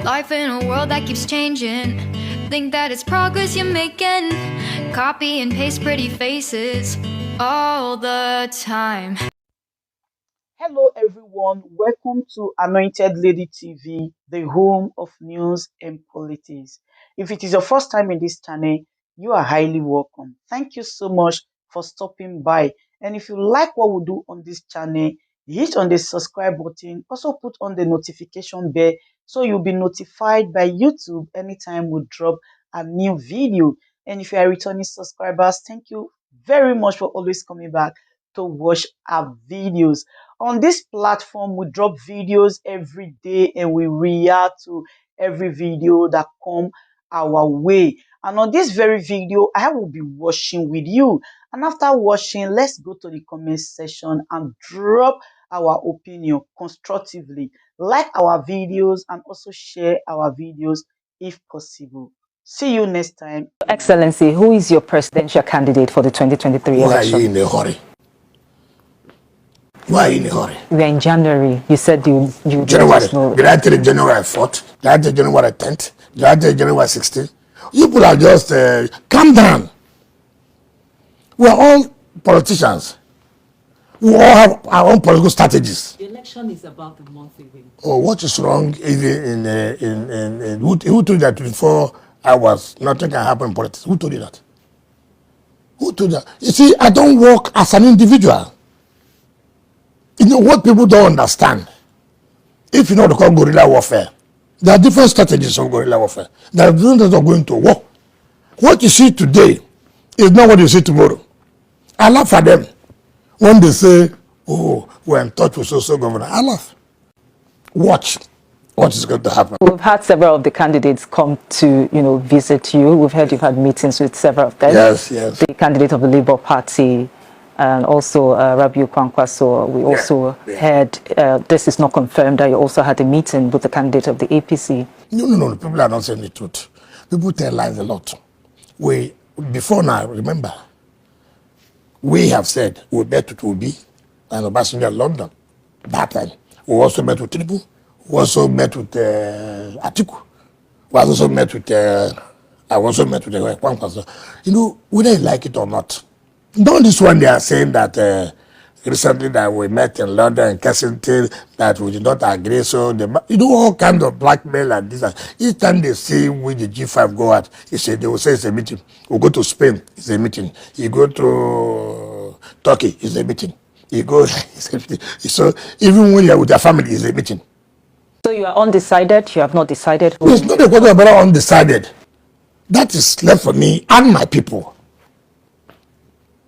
Life in a world that keeps changing. Think that it's progress you're making. Copy and paste pretty faces all the time. Hello everyone, welcome to Anointed Lady TV, the home of news and politics. If it is your first time in this channel, you are highly welcome. Thank you so much for stopping by. And if you like what we do on this channel, hit on the subscribe button, also put on the notification bell so you'll be notified by YouTube anytime we drop a new video. And if you are returning subscribers, thank you very much for always coming back to watch our videos. On this platform, we drop videos every day and we react to every video that come our way. And on this very video, I will be watching with you. And after watching, let's go to the comment section and drop our opinion constructively. Like our videos and also share our videos if possible. See you next time. Excellency, who is your presidential candidate for the 2023 election? Why are you in a hurry? Why are you in a hurry? We are in January. You said you January. Did I tell you January 4th? Did I tell you January 10th? Did I tell you January 16th? You people are just calm down. We are all politicians. We all have our own political strategies. The election is about a month away. Oh, what is wrong who told you that 24 hours nothing can happen in politics? Who told you that? Who told you that? You see, I don't work as an individual. You know what people don't understand? If you know what they call guerrilla warfare, there are different strategies of guerrilla warfare. There are different ways of going to war. What you see today is not what you see tomorrow. I laugh at them when they say, oh, we're in touch with social governor. I laugh. Watch what is going to happen. We've had several of the candidates come to, visit you. We've heard you've had meetings with several of them. Yes, yes. The candidate of the Labour Party, and also Rabiu Kwankwaso. We also heard, this is not confirmed, that you also had a meeting with the candidate of the APC. No. People are not saying the truth. People tell lies a lot. Before now, remember, we have said we met with Obi and Obasanjo in London. That time. We also met with Tinubu. We also met with Atiku. We also met with, I also met with Kwankwaso. Whether you like it or not, not this one they are saying that recently that we met in London and Kensington that we did not agree, so they all kind of blackmail and this. Each time they see with the G5 go out, they will say it's a meeting. We'll go to Spain, it's a meeting. You go to Turkey, it's a meeting. You go, it's a meeting. So even when you're with your family, it's a meeting. So you are undecided? You have not decided? It's not a question about undecided. That is left for me and my people.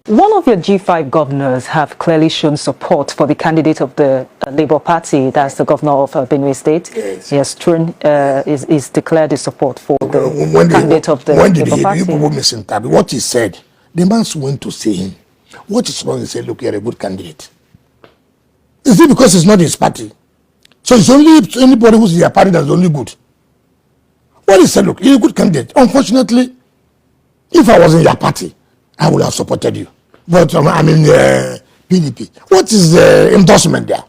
One of your G5 governors have clearly shown support for the candidate of the Labour Party, that's the governor of Benue State. Yes. Tèñśiøùn is declared his support for the candidate of the Labour Party. You people misinterpret what he said. The man went to see him. What is wrong? He said, look, you're a good candidate. Is it because it's not his party? So it's only anybody who's in your party that's only good. What he said, look, you're a good candidate. Unfortunately, if I was in your party, I would have supported you. But I'm in PDP. What is the endorsement there?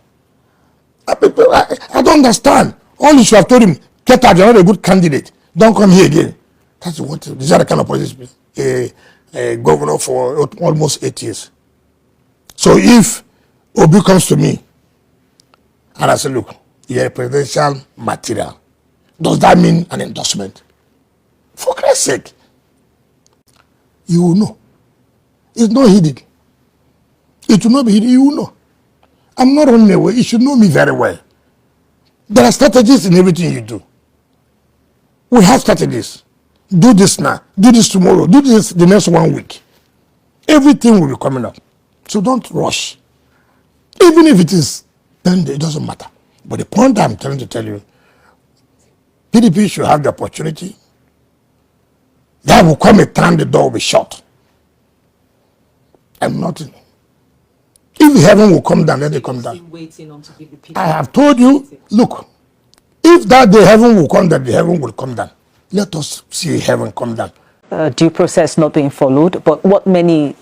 I don't understand. All you should have told him, get out, you're not a good candidate. Don't come here again. That's what, these are the kind of position. A governor for almost 8 years. So if Obi comes to me and I say, look, you're a presidential material, does that mean an endorsement? For Christ's sake, you will know. It's not hidden. It will not be hidden. You will know. I'm not running away. You should know me very well. There are strategies in everything you do. We have strategies. Do this now. Do this tomorrow. Do this the next 1 week. Everything will be coming up. So don't rush. Even if it is, then it doesn't matter. But the point I'm trying to tell you, PDP should have the opportunity. There will come a time the door will be shut. And nothing. If heaven will come down, let it come down. I have told you, look, if that day heaven will come down, the heaven will come down. Let us see heaven come down. Due process not being followed, but what many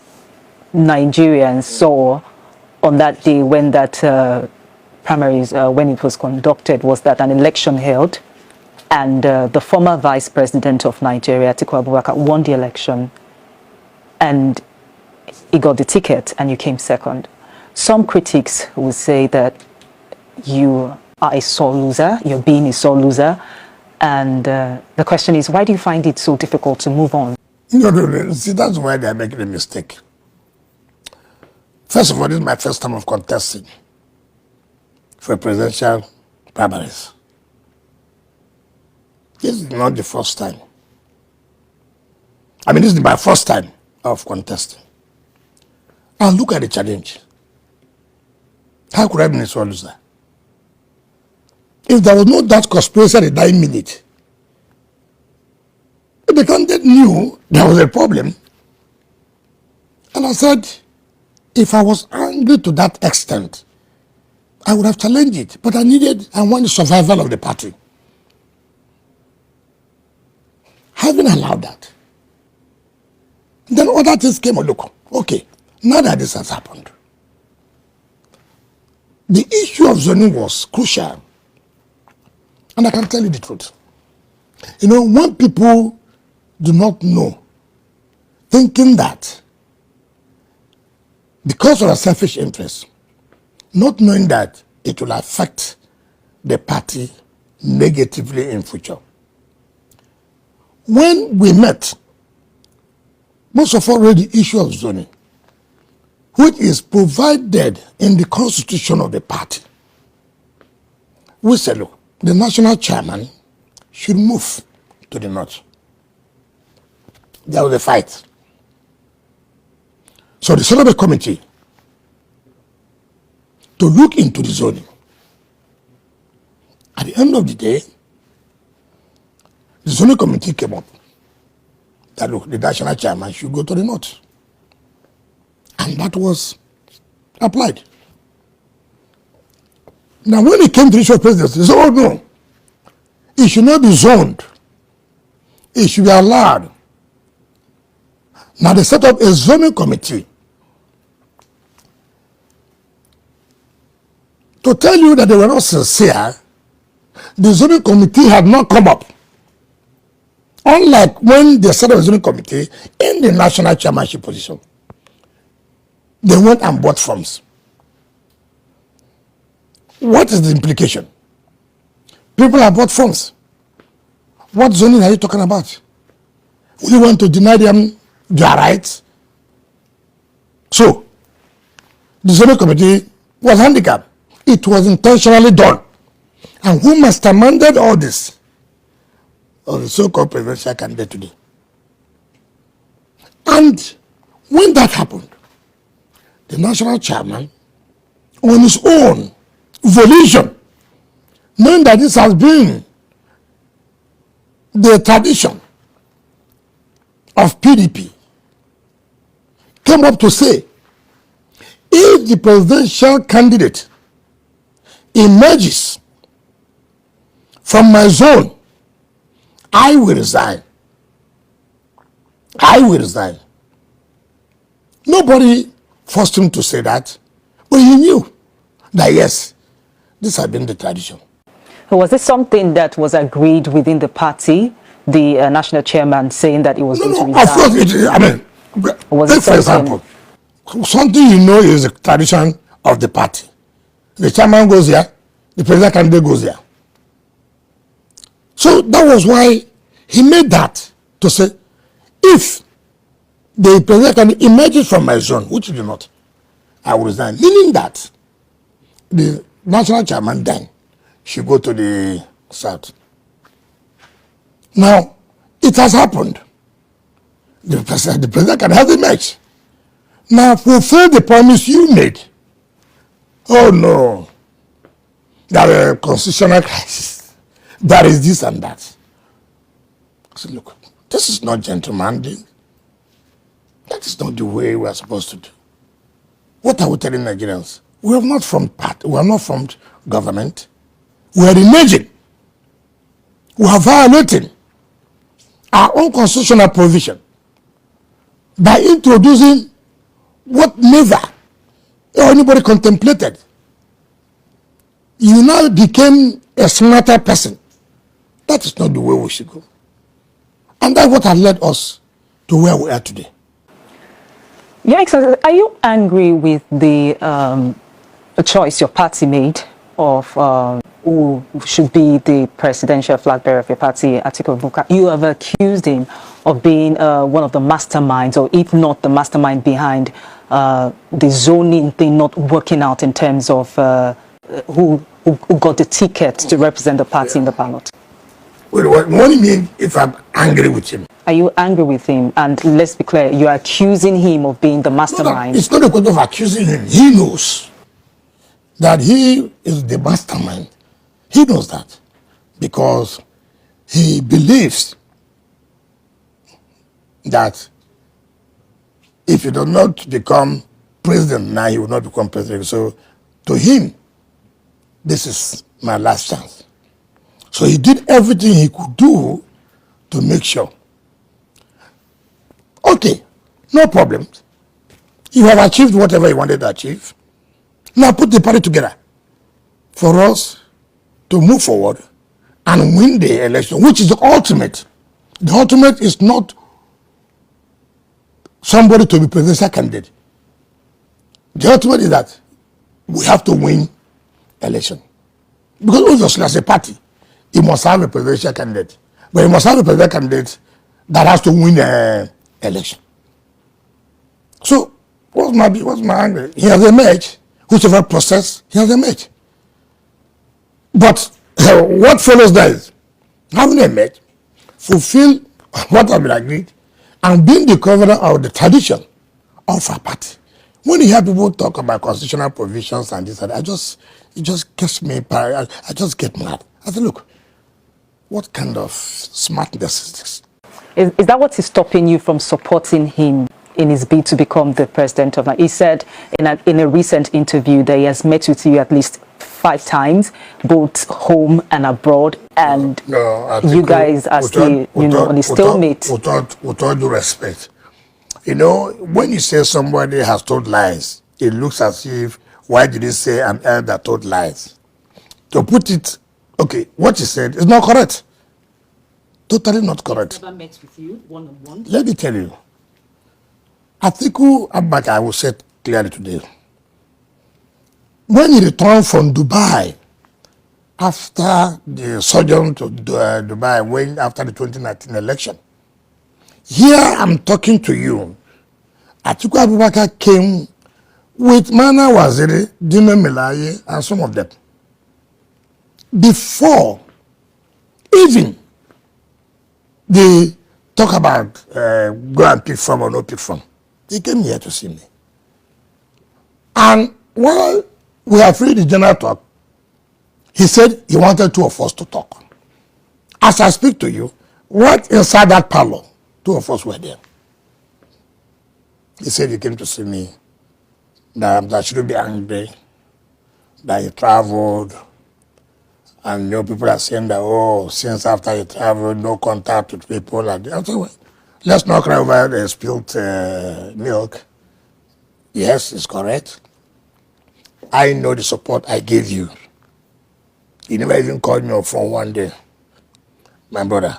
Nigerians saw on that day when that primaries, when it was conducted, was that an election held and the former vice president of Nigeria, Atiku Abubakar, won the election, and he got the ticket, and you came second. Some critics would say that you are a sore loser, you're being a sore loser, and the question is, why do you find it so difficult to move on? No. See, that's why they're making a mistake. First of all, this is my first time of contesting for presidential primaries. This is not the first time. I mean, this is my first time of contesting. And look at the challenge. How could I be a sore loser? If there was no that conspiracy at the dying minute, if the candidate knew there was a problem, and I said, if I was angry to that extent, I would have challenged it. But I wanted survival of the party. Having allowed that, then other things came on. Look, okay, now that this has happened, the issue of zoning was crucial. And I can tell you the truth. You know, when people do not know, thinking that because of a selfish interest, not knowing that it will affect the party negatively in future. When we met, most of all read the issue of zoning, which is provided in the constitution of the party. We said, look, the national chairman should move to the north. There was a fight. So the Senate committee to look into the zoning. At the end of the day, the zoning committee came up that look, the national chairman should go to the north. And that was applied. Now, when it came to the issue of presidency, they said, oh no, it should not be zoned. It should be allowed. Now, they set up a zoning committee to tell you that they were not sincere. The zoning committee had not come up. Unlike when they set up a zoning committee in the national chairmanship position, they went and bought forms. What is the implication? People have bought forms. What zoning are you talking about? We want to deny them their rights. So, the zoning committee was handicapped. It was intentionally done. And who masterminded all this? Or the so-called presidential candidate today. And when that happened, the national chairman, on his own volition, knowing that this has been the tradition of PDP, came up to say, if the presidential candidate emerges from my zone, I will resign. I will resign. Nobody forced him to say that, but he knew that yes, this had been the tradition. Was this something that was agreed within the party, the national chairman saying that it was going to resign? Of course, take for example, something you know is a tradition of the party. The chairman goes there, the president candidate goes there. So that was why he made that to say, if the president candidate emerges from my zone, which he did not, I will resign. Meaning that the national chairman then should go to the south. Now, it has happened. The president can have emerged. Now, fulfill the promise you made. Oh no, there are constitutional crisis. There is this and that. I said, look, this is not gentlemanly. That is not the way we are supposed to do. What are we telling Nigerians? We are not from party. We are not from government. We are emerging. We are violating our own constitutional provision by introducing what never or anybody contemplated. You now became a smarter person That is not the way we should go. And that's what has led us to where we are today. Your Excellency, are you angry with the choice your party made of who should be the presidential flag bearer of your party, Atiku Abubakar? You have accused him of being one of the masterminds, or if not the mastermind behind the zoning thing not working out in terms of who got the ticket to represent the party in the ballot. Wait, what do you mean if I'm angry with him? Are you angry with him? And let's be clear, you are accusing him of being the mastermind. No, it's not a question of accusing him. He knows that he is the mastermind. He knows that because he believes that if he does not become president now, he will not become president. So to him, this is my last chance. So he did everything he could do to make sure. Okay, no problem. You have achieved whatever you wanted to achieve. Now put the party together for us to move forward and win the election, which is the ultimate. The ultimate is not somebody to be presidential candidate. The ultimate is that we have to win election. Because obviously as a party, you must have a presidential candidate. But you must have a presidential candidate that has to win the election. So what's my anger? He has emerged. Whichever process, he has emerged. But what follows that is having emerged, fulfill what has been agreed, and being the covenant of the tradition of our party. When you hear people talk about constitutional provisions and this and that, it just gets me, I just get mad. I say, look, what kind of smartness is this? Is that what is stopping you from supporting him in his bid to become the president of Nigeria? He said in a recent interview that he has met with you at least 5 times, both home and abroad, and you guys are still, on a stalemate. With all due respect, when you say somebody has told lies, it looks as if, why did he say an elder told lies? To put it, okay, what he said is not correct. Totally not correct. Never met with you one-on-one? Let me tell you, Atiku Abubakar, I will say it clearly today. When he returned from Dubai, after the sojourn to Dubai, when after the 2019 election, here I'm talking to you, Atiku Abubakar came with Mana Waziri, Dime Melaye, and some of them. Before even they talk about go and pick from or no pick from, he came here to see me. And while we have read the general talk, he said he wanted 2 of us to talk. As I speak to you, right inside that parlor, 2 of us were there. He said he came to see me, that I shouldn't be angry, that he traveled, and people are saying that, since after he traveled, no contact with people. And I said, well, let's not cry over the spilled milk. Yes, it's correct. I know the support I gave you. You never even called me on phone one day. My brother,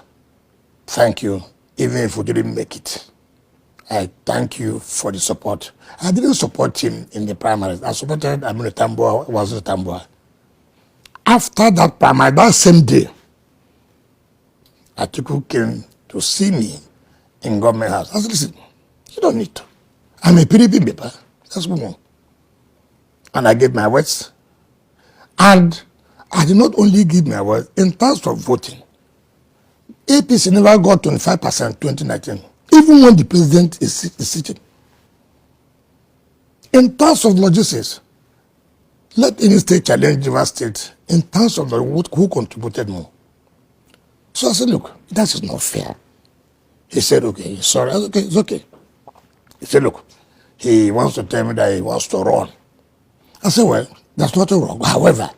thank you. Even if we didn't make it, I thank you for the support. I didn't support him in the primaries. I supported Aminu Tambuwa, Waziri Tambuwa. After that primary, that same day, Atiku came to see me in government house. I said, listen, you don't need to. I'm a PDP member. Let's move on. And I gave my words. And I did not only give my words, in terms of voting, APC never got 25% 2019, even when the president is sitting. In terms of logistics, let any state challenge Rivers State in terms of who contributed more. So I said, look, that is not fair. He said, okay, sorry. I said, okay, it's okay. He said, look, he wants to tell me that he wants to run. I said, well, that's nothing wrong. However,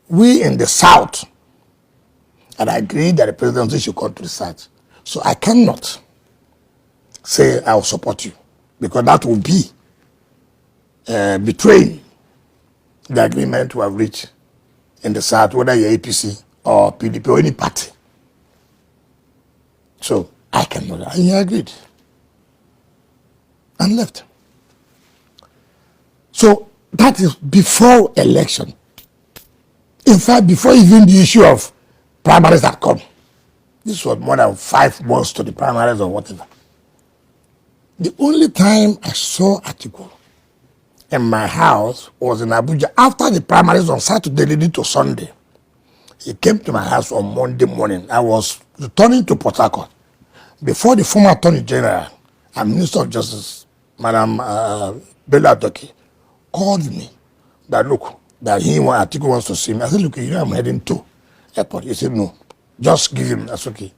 we in the South had agreed that the presidency should come to the South. So I cannot say I will support you, because that will be betraying the agreement we have reached in the South, whether you're APC or PDP or any party. So I cannot. And he agreed and left. So that is before election. In fact, before even the issue of primaries had come. This was more than 5 months to the primaries or whatever. The only time I saw Atiku in my house was in Abuja after the primaries on Saturday leading to Sunday. He came to my house on Monday morning. I was returning to Port Harcourt before the former Attorney General and Minister of Justice, Madam Bella Doki, called me that look, that Atiku wants to see me. I said, look, you know I'm heading to airport. He said, no, just give him, that's okay.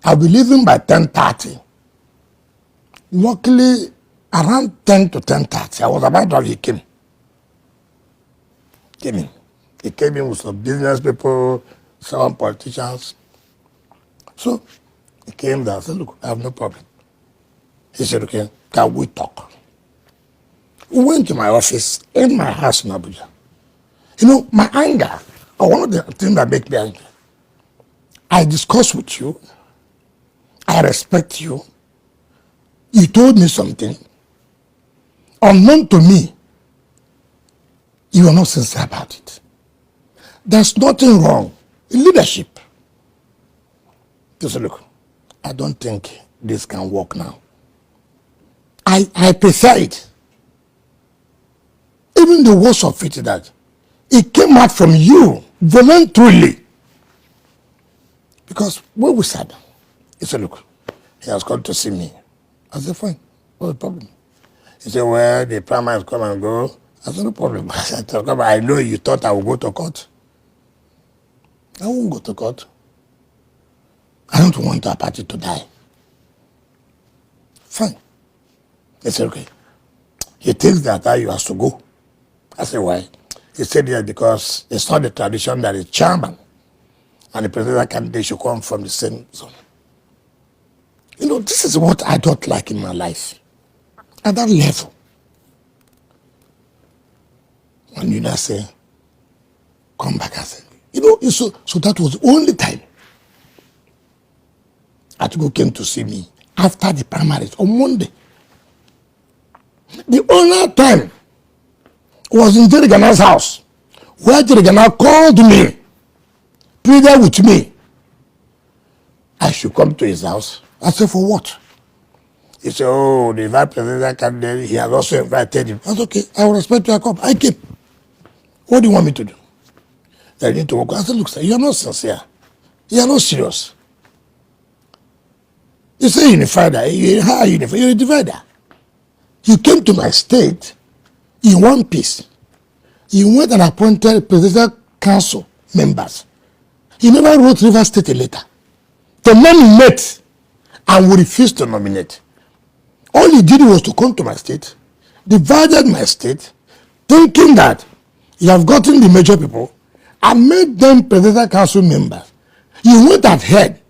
I'll be leaving by 10:30. Luckily, around 10 to 10:30, I was about to have, he came. He came in with some business people, some politicians. So he came there. I said, look, I have no problem. He said, okay, can we talk? We went to my office in my house in Abuja. You know, my anger, or one of the things that make me angry, I discuss with you, I respect you, you told me something, unknown to me, you are not sincere about it. There's nothing wrong in leadership. Just look, I don't think this can work now. I prefer it. Even the worst of it is that it came out from you voluntarily. Because when we said, he said, look, he has come to see me. I said, fine, what's the problem? He said, well, the primaries come and go. I said, no problem. I said, I know you thought I would go to court. I won't go to court. I don't want our party to die. Fine. He said, okay. He thinks that you have to go. I said, why? He said, yeah, because it's not the tradition that the chairman and the presidential candidate should come from the same zone. You know, this is what I don't like in my life. At that level. When you now say, come back and say, you know, so that was the only time Atiku came to see me after the primaries on Monday. The only time was in Jerry Gana's house, where Jerry Gana called me, pleaded with me. I should come to his house. I said, for what? He said, oh, the vice presidential candidate, he has also invited him. I said, okay, I will respect your come. I came. What do you want me to do? I need to work. I said, look, sir, you're not sincere. You're not serious. You say unified. How are you unified? You're a divider. You came to my state in one piece. You went and appointed presidential council members. You never wrote Rivers State a letter to nominate, and we refused to nominate. All you did was to come to my state, divided my state, thinking that you have gotten the major people and made them presidential council members. You went ahead.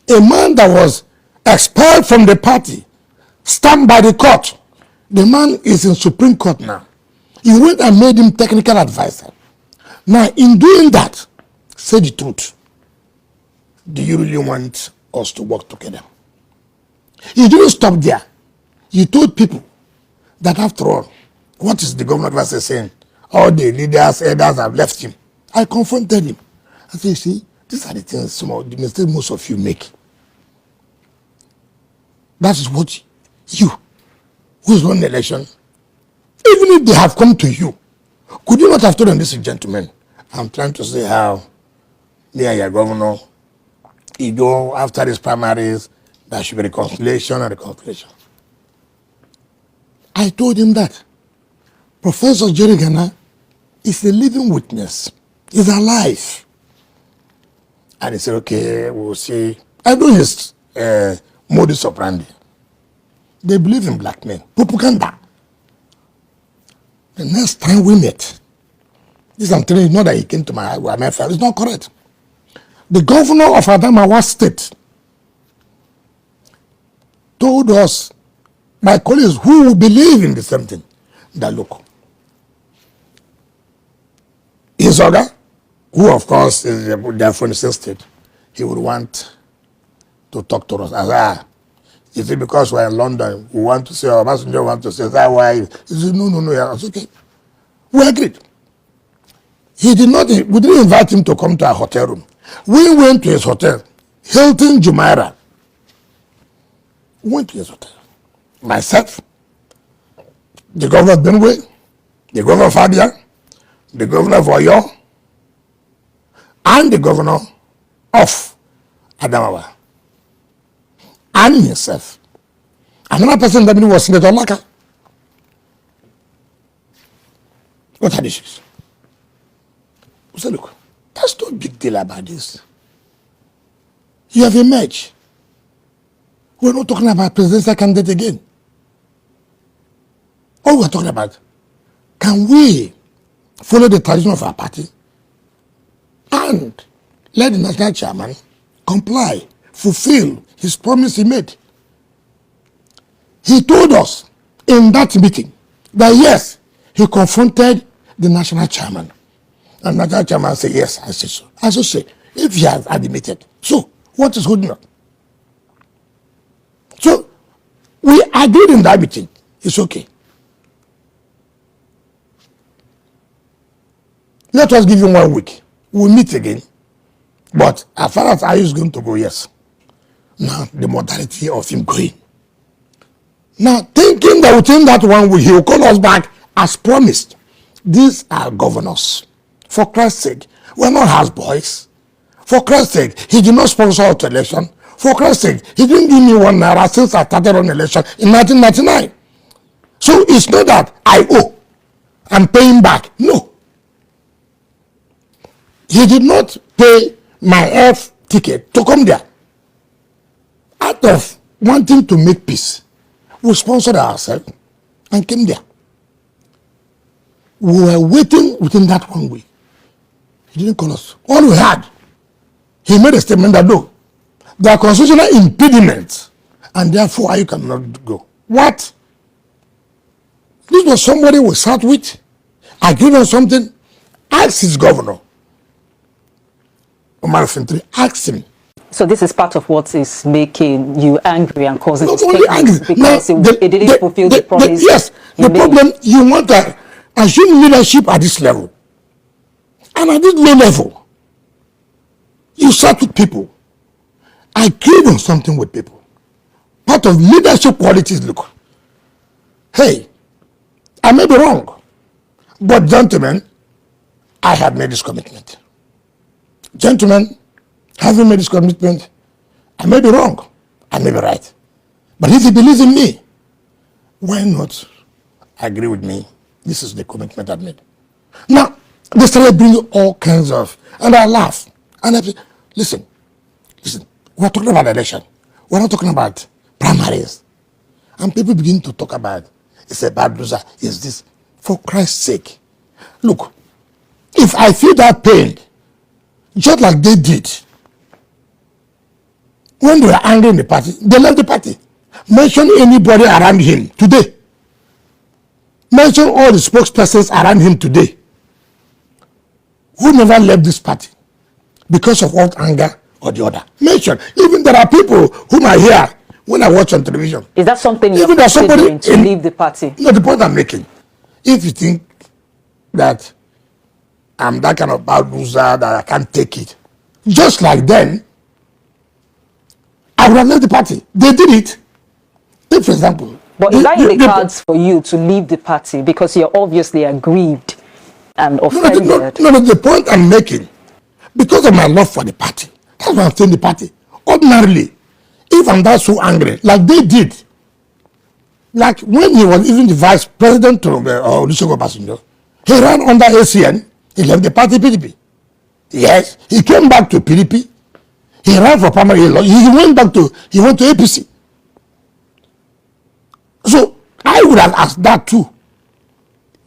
A man that was expelled from the party, stamped by the court. The man is in Supreme Court now. You went and made him technical advisor. Now, in doing that, say the truth. Do you really want us to work together? You didn't stop there. You told people that after all, what is the governor of saying? All the leaders, elders have left him. I confronted him. I said, see, these are the things, some of the mistakes most of you make. That is what you, who's won the election, even if they have come to you, could you not have told them, this gentlemen, I'm trying to say how me and your governor, you know, after these primaries, there should be reconciliation and reconciliation. I told him that. Professor Jerry Gana is a living witness. He's alive. And he said, okay, we'll see. I know his modus operandi. They believe in black men. Propaganda. The next time we met, this I'm telling you, not that he came to my family, it's not correct. The governor of Adamawa State told us, my colleagues who will believe in the same thing, that look, Isoga, who of course is there from the same state, he would want to talk to us. I said, is it because we're in London, we want to say, or Obasanjo want to say, is that why? He said, no, yeah, it's okay. We agreed. We didn't invite him to come to our hotel room. We went to his hotel, Hilton Jumeirah. We went to his hotel. Myself, the governor of Benue, the governor of Abia, the governor of Oyo, and the governor of Adamawa, and himself. Another person that was Senator Laka. What are the issues? We said, look, there's no big deal about this. You have emerged. We're not talking about presidential candidate again. All we're talking about, can we follow the tradition of our party and let the national chairman comply, fulfill his promise he made? He told us in that meeting that yes, he confronted the national chairman. And the national chairman said, yes, I said so. I should say, if he has admitted, so what is holding up? So we agreed in that meeting. It's okay. Let us give him 1 week. We'll meet again. But as far as I is going to go, yes. Now, the modality of him going. Now, thinking that within that 1 week, he will call us back as promised. These are governors. For Christ's sake, we're not houseboys. For Christ's sake, he did not sponsor our election. For Christ's sake, he didn't give me 1 naira since I started on election in 1999. So it's not that I owe. I'm paying back. No. He did not pay my air ticket to come there. Out of wanting to make peace, we sponsored ourselves and came there. We were waiting within that 1 week. He didn't call us. All we had, he made a statement that no, there are constitutional impediments and therefore you cannot go. What? This was somebody we sat with, agreed on something, asked his governor. Omar Fintri, asked him. So this is part of what is making you angry and causing Not this only angry, because it didn't fulfill the promise. Yes, the problem, you want to assume leadership at this level. And at this low level, you sat with people, agreed on something with people. Part of leadership qualities, look, hey, I may be wrong, but gentlemen, I have made this commitment. Gentlemen, having made this commitment, I may be wrong, I may be right. But if he believes in me, why not agree with me? This is the commitment I've made. Now, they started bringing all kinds of, and I laugh. And I say, listen, we're talking about election. We're not talking about primaries. And people begin to talk about, it's a bad loser, it's this. For Christ's sake, look, if I feel that pain, just like they did, when they were angry in the party, they left the party. Mention anybody around him today. Mention all the spokespersons around him today who never left this party because of one anger or the other. Mention. Even there are people whom I hear when I watch on television. Is that something you're considering to leave the party? No, the point I'm making. If you think that I'm that kind of bad loser that I can't take it, just like then, I would have left the party. They did it. Take, for example. But is that in the cards for you to leave the party because you're obviously aggrieved and offended? No, the point I'm making, because of my love for the party, that's why I'm saying the party. Ordinarily, if I'm that so angry, like they did, like when he was even the vice president to Olusegun Obasanjo, he ran under ACN, he left the party PDP. Yes, he came back to PDP. He ran for primary, he went to APC. So I would have asked that too.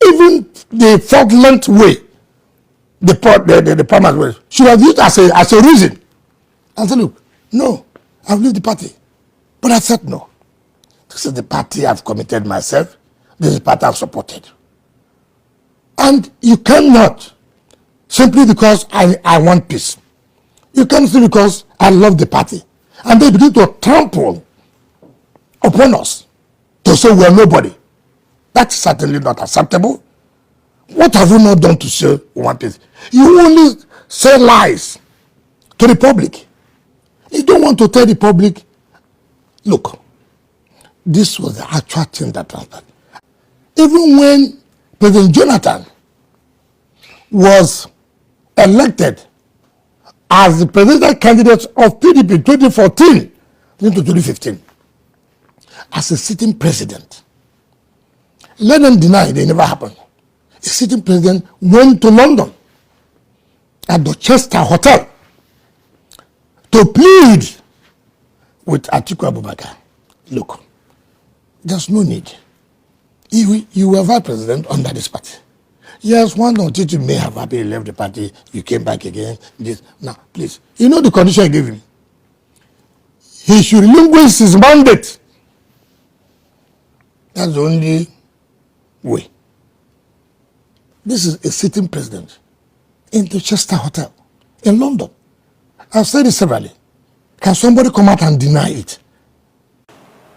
Even the fraudulent way, the primary way, should have used as a reason. I said, look, no, I've left the party. But I said no. This is the party I've committed myself. This is the party I've supported. And you cannot, simply because I want peace. You can't say because I love the party. And they begin to trample upon us to say we are nobody. That's certainly not acceptable. What have you not done to say one thing? You only say lies to the public. You don't want to tell the public, look, this was the actual thing that happened. Even when President Jonathan was elected as the presidential candidate of PDP 2014 into 2015, as a sitting president, let them deny they never happened. A sitting president went to London at the Chester Hotel to plead with Atiku Abubakar. Look, there's no need. You were vice president under this party. Yes, one or two may have happily left the party. You came back again. Now, please, you know the condition I gave him. He should relinquish his mandate. That's the only way. This is a sitting president in the Chester Hotel in London. I've said it severally. Can somebody come out and deny it?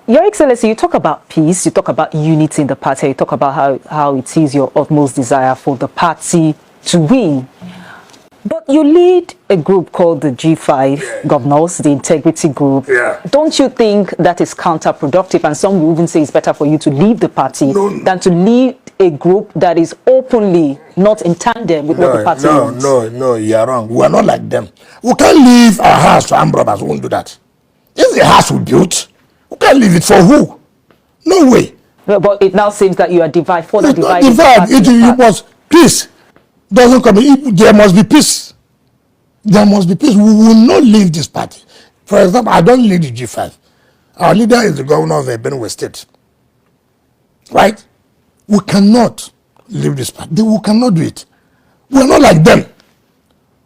Your Excellency, you talk about peace, you talk about unity in the party, you talk about how it is your utmost desire for the party to win. But you lead a group called the G5 governors, the integrity group. Yeah. Don't you think that is counterproductive? And some will even say it's better for you to leave the party than to lead a group that is openly not in tandem with what the party wants. No, you're wrong. We are not like them. We can't leave our house to armed robbers. We won't do that. It's the house we built. We can't leave it for who? No way. But it now seems that you are further dividing. It was peace. Doesn't come. There must be peace. There must be peace. We will not leave this party. For example, I don't lead the G5. Our leader is the governor of Benue State. Right? We cannot leave this party. We cannot do it. We are not like them.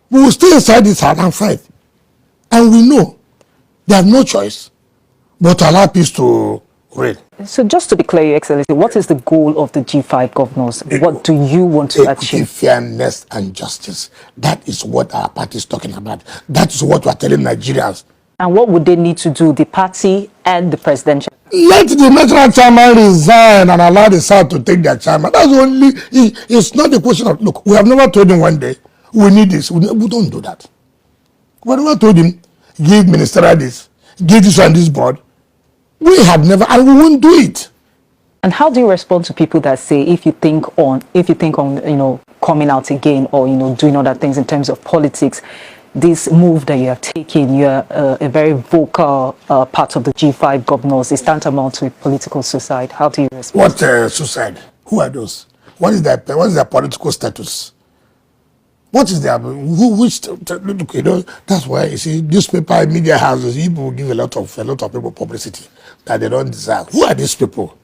We will stay inside this house and fight. And we know they have no choice but to allow peace to reign. So just to be clear, Your Excellency, what is the goal of the G5 governors? What do you want to achieve? Fairness and justice. That is what our party is talking about. That is what we are telling Nigerians. And what would they need to do, the party and the presidential? Let the national chairman resign and allow the South to take their chairman. That's only, it's not a question of, look, we have never told him one day, we need this. We don't do that. We have never told him, give ministerial this, give this and this board. We have never, and we won't do it. And how do you respond to people that say, if you think on, coming out again or, doing other things in terms of politics, this move that you're taking, you're a very vocal part of the G5 governors, is tantamount to political suicide. How do you respond? What suicide? Who are those? What is their political status? What is their, look, that's why you see newspaper, media houses, people give a lot of people publicity that they don't deserve. Who are these people?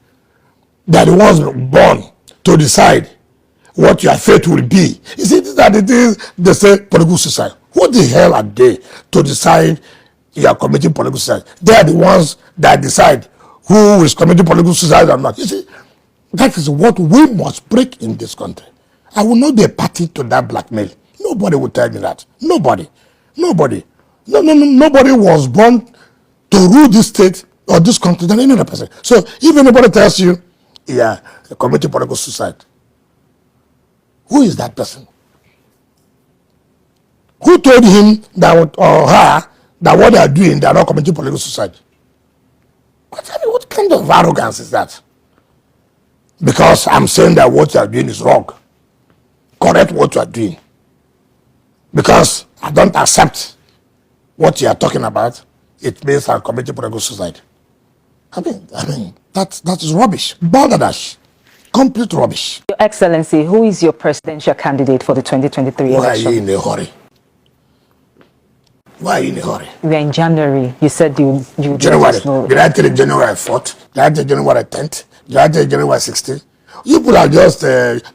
They are the ones born to decide what your fate will be. You see, these are the things they say political suicide. What the hell are they to decide you are committing political suicide? They are the ones that decide who is committing political suicide or not. You see, that is what we must break in this country. I will not be a party to that blackmail. Nobody will tell me that. Nobody. Nobody was born to rule this state or this country than any other person. So if anybody tells you, yeah, committing political suicide, who is that person? Who told him that or her that what they are doing, they are not committing political suicide? What kind of arrogance is that? Because I'm saying that what you are doing is wrong. Correct what you are doing. Because I don't accept what you are talking about, it means I'm committing political suicide. I mean, that is rubbish. Balderdash. Complete rubbish. Your Excellency, who is your presidential candidate for the 2023 election? Why are you in a hurry? Why are you in a hurry? We are in January. You said you January. Did I tell you January 4th? Did I tell you January 10th? Did I tell you January 16th? You people are just,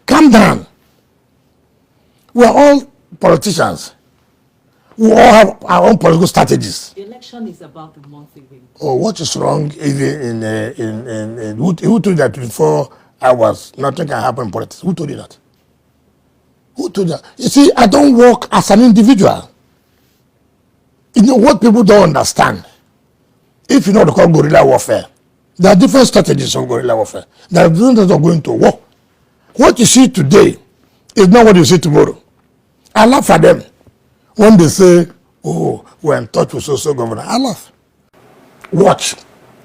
calm down. We are all politicians. We all have our own political strategies. The election is about a month away. Oh, what is wrong even who told you that 24 hours nothing can happen in politics? Who told you that? Who told you that? You see, I don't work as an individual. You know what people don't understand If you know what they call guerrilla warfare, there are different strategies of guerrilla warfare. There are different strategies of going to war. What you see today is not what you see tomorrow. I laugh at them when they say, oh, we're in touch with social governor. I laugh. Watch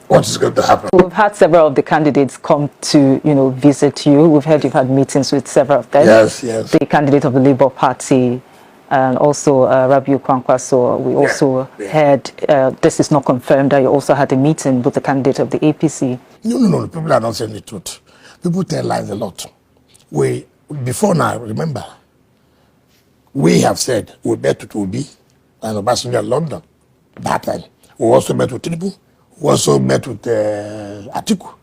what is going to happen. We've had several of the candidates come to, visit you. We've heard you've had meetings with several of them. Yes, yes. The candidate of the Labour Party and also Rabiu Kwankwaso. We also heard, this is not confirmed, that you also had a meeting with the candidate of the APC. No. People are not saying the truth. People tell lies a lot. Before now, remember, we have said we met with Obi and Obasanjo in London that time. We also met with Tinubu. We also met with Atiku.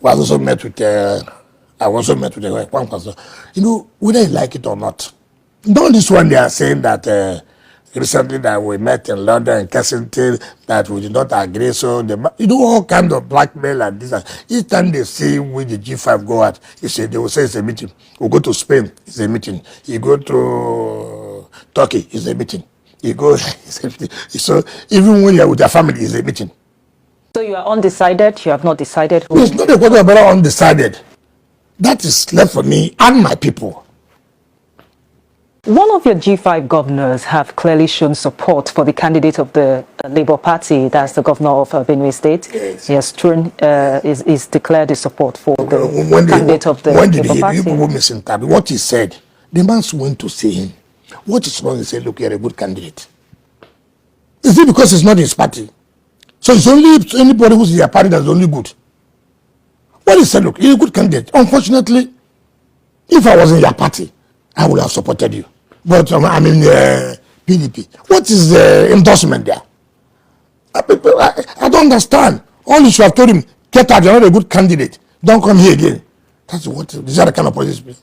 We also met with I also met with Kwankwaso. Whether you like it or not. Not this one they are saying that recently that we met in London and Kensington that we did not agree. So all kind of blackmail and this. Each time they see with the G5 go out, they will say it's a meeting. We go to Spain, it's a meeting. You go to Turkey, it's a meeting. You go, it's a meeting. So even when you're with your family, it's a meeting. So you are undecided? You have not decided who? It's not a question about undecided. That is left for me and my people. One of your G5 governors have clearly shown support for the candidate of the Labour Party, that's the governor of Benue State. Yes, Tèñśiøùn is declared his support for the candidate of the Labour Party. People misinterpret what he said. The man went to see him. What is wrong? He said, look, you're a good candidate. Is it because it's not his party? So it's only anybody who's in your party that's only good. What he said, look, you're a good candidate. Unfortunately, if I was in your party, I would have supported you. But I'm in PDP. What is the endorsement there? I don't understand. All you should have told him, get out, you're not a good candidate. Don't come here again. That's what, these are the kind of position.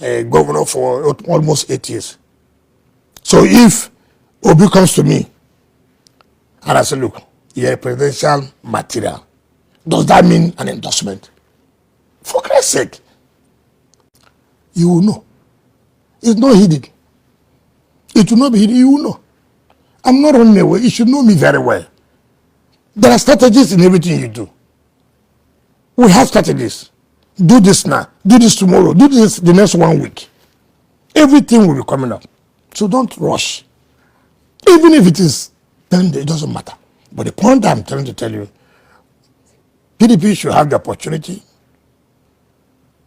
A governor for almost 8 years. So if Obi comes to me and I say, look, you're a presidential material, does that mean an endorsement? For Christ's sake, you will know. It's not hidden. It will not be hidden. You will know. I'm not running away. You should know me very well. There are strategies in everything you do. We have strategies. Do this now. Do this tomorrow. Do this the next 1 week. Everything will be coming up. So don't rush. Even if it is, then it doesn't matter. But the point I'm trying to tell you, PDP should have the opportunity.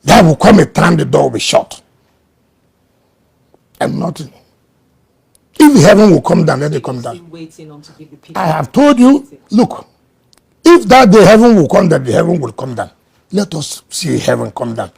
There will come a time the door will be shut. And nothing. If heaven will come down, let it come down. I have told you, look, if that day heaven will come down, the heaven will come down. Let us see heaven come down.